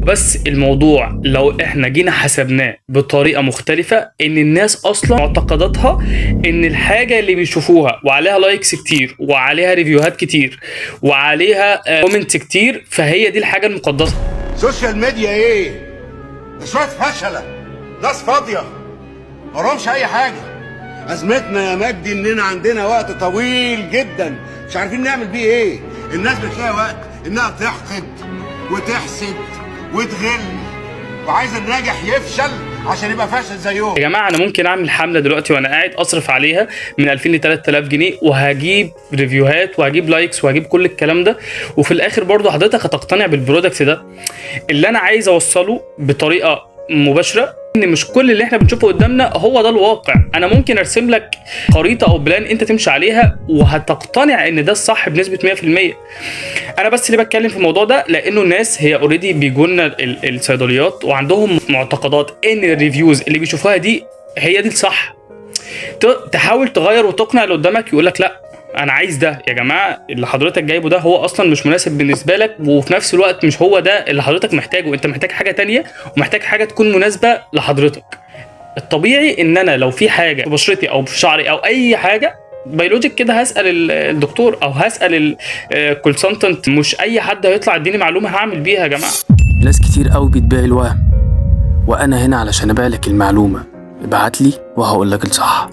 بس الموضوع لو احنا جينا حسبناه بطريقه مختلفه، ان الناس اصلا معتقداتها ان الحاجه اللي بيشوفوها وعليها لايكس كتير وعليها ريفيوهات كتير وعليها كومنتس كتير، فهي دي الحاجه المقدسه. سوشيال ميديا ايه؟ ده شويه فشله، ناس فاضيه مالهمش اي حاجه. ازمتنا يا مجدي اننا عندنا وقت طويل جدا مش عارفين نعمل بيه ايه. الناس بتلاقي وقت انها تحقد وتحسد وتغل، وعايز الناجح يفشل عشان يبقى فاشل زيهم. يا جماعه انا ممكن اعمل حمله دلوقتي وانا قاعد اصرف عليها من 2000 ل 3000 جنيه وهجيب ريفيوهات وهجيب لايكس وهجيب كل الكلام ده، وفي الاخر برضو حضرتك هتقتنع بالبرودكت ده. اللي انا عايز اوصله بطريقه مباشره ان مش كل اللي احنا بنشوفه قدامنا هو ده الواقع. انا ممكن ارسم لك خريطه او بلان انت تمشي عليها وهتقتنع ان ده الصح بنسبه 100%. انا بس اللي بتكلم في الموضوع ده لانه الناس هي اوريدي بيجونا الصيدليات وعندهم معتقدات ان الريفيوز اللي بيشوفوها دي هي دي الصح. تحاول تغير وتقنع اللي قدامك يقول لك لا انا عايز ده. يا جماعه اللي حضرتك جايبه ده هو اصلا مش مناسب بالنسبه لك، وفي نفس الوقت مش هو ده اللي حضرتك محتاجه. انت محتاج حاجه تانية ومحتاج حاجه تكون مناسبه لحضرتك. الطبيعي ان انا لو في حاجه في بشرتي او في شعري او اي حاجه بيولوجيك كده هسال الدكتور او هسال الكونسلتنت، مش اي حد هيطلع يديني معلومه هعمل بيها. يا جماعه ناس كتير قوي بتبيع الوهم، وانا هنا علشان ابيع لك المعلومه. ابعت لي وهقول لك الصح.